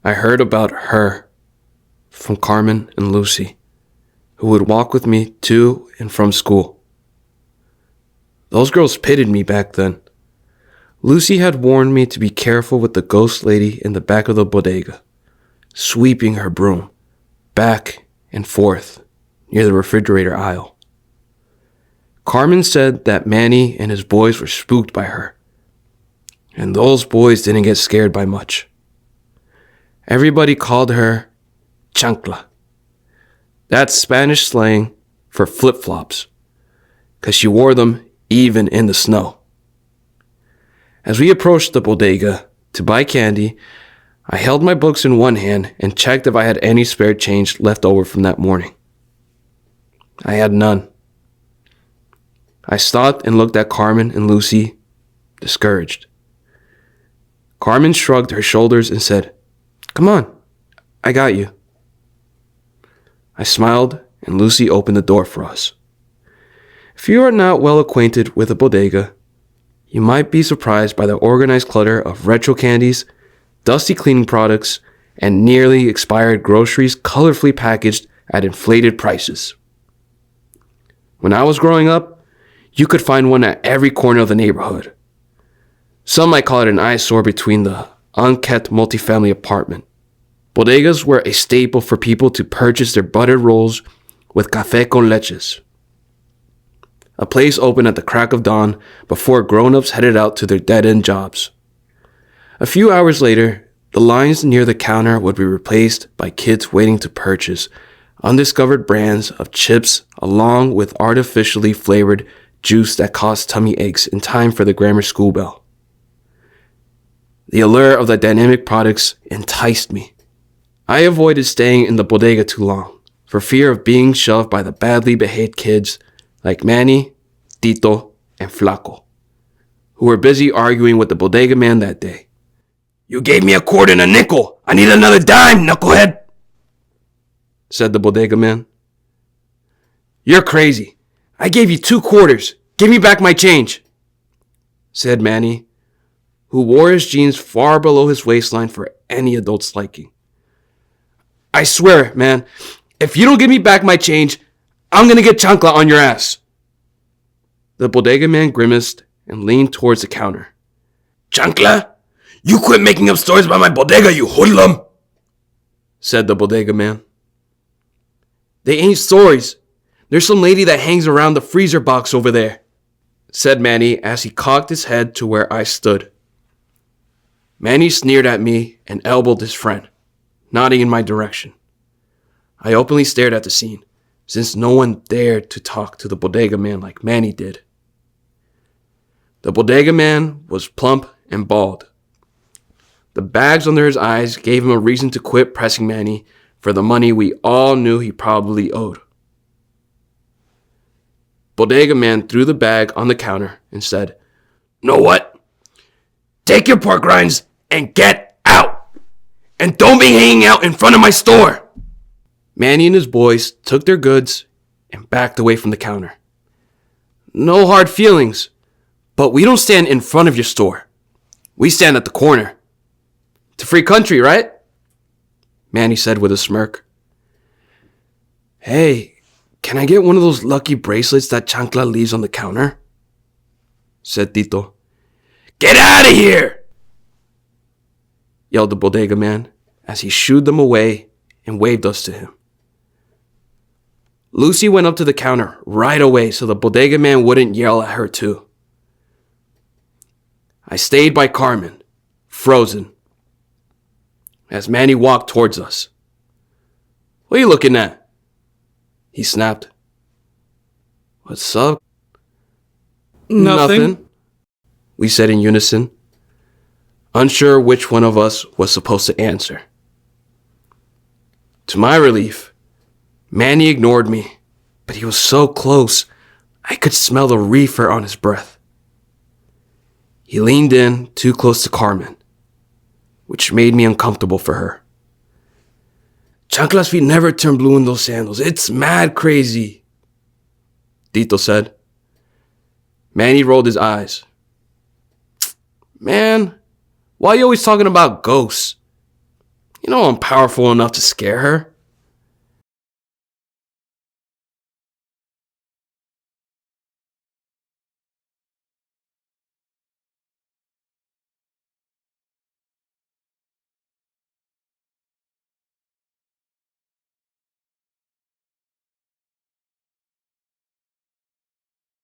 I heard about her from Carmen and Lucy, who would walk with me to and from school. Those girls pitied me back then. Lucy had warned me to be careful with the ghost lady in the back of the bodega, sweeping her broom back and forth near the refrigerator aisle. Carmen said that Manny and his boys were spooked by her, and those boys didn't get scared by much. Everybody called her chancla. That's Spanish slang for flip-flops, because she wore them even in the snow. As we approached the bodega to buy candy, I held my books in one hand and checked if I had any spare change left over from that morning. I had none. I stopped and looked at Carmen and Lucy, discouraged. Carmen shrugged her shoulders and said, "Come on, I got you." I smiled and Lucy opened the door for us. If you are not well acquainted with a bodega, you might be surprised by the organized clutter of retro candies, dusty cleaning products, and nearly expired groceries colorfully packaged at inflated prices. When I was growing up, you could find one at every corner of the neighborhood. Some might call it an eyesore between the unkept multifamily apartment. Bodegas were a staple for people to purchase their buttered rolls with café con leches. A place open at the crack of dawn before grown-ups headed out to their dead-end jobs. A few hours later, the lines near the counter would be replaced by kids waiting to purchase undiscovered brands of chips along with artificially flavored juice that caused tummy aches in time for the grammar school bell. The allure of the dynamic products enticed me. I avoided staying in the bodega too long for fear of being shoved by the badly behaved kids like Manny, Tito, and Flaco, who were busy arguing with the bodega man that day. "You gave me a quarter and a nickel. I need another dime, knucklehead," said the bodega man. "You're crazy. I gave you 2 quarters. Give me back my change," said Manny, who wore his jeans far below his waistline for any adult's liking. "I swear, man, if you don't give me back my change, I'm gonna get chancla on your ass." The bodega man grimaced and leaned towards the counter. "Chancla? You quit making up stories about my bodega, you hoodlum," said the bodega man. "They ain't stories. There's some lady that hangs around the freezer box over there," said Manny as he cocked his head to where I stood. Manny sneered at me and elbowed his friend, nodding in my direction. I openly stared at the scene, since no one dared to talk to the bodega man like Manny did. The bodega man was plump and bald. The bags under his eyes gave him a reason to quit pressing Manny for the money we all knew he probably owed. Bodega man threw the bag on the counter and said, "Know what? Take your pork rinds and get out! And don't be hanging out in front of my store!" Manny and his boys took their goods and backed away from the counter. "No hard feelings, but we don't stand in front of your store. We stand at the corner. It's a free country, right?" Manny said with a smirk. "Hey, can I get one of those lucky bracelets that chancla leaves on the counter?" said Tito. "Get out of here!" yelled the bodega man as he shooed them away and waved us to him. Lucy went up to the counter right away so the bodega man wouldn't yell at her too. I stayed by Carmen, frozen, as Manny walked towards us. "What are you looking at?" he snapped. "What's up?" Nothing. We said in unison, unsure which one of us was supposed to answer. To my relief, Manny ignored me, but he was so close, I could smell the reefer on his breath. He leaned in too close to Carmen, which made me uncomfortable for her. "Chancla's feet never turn blue in those sandals. It's mad crazy," Tito said. Manny rolled his eyes. "Man, why are you always talking about ghosts? You know I'm powerful enough to scare her.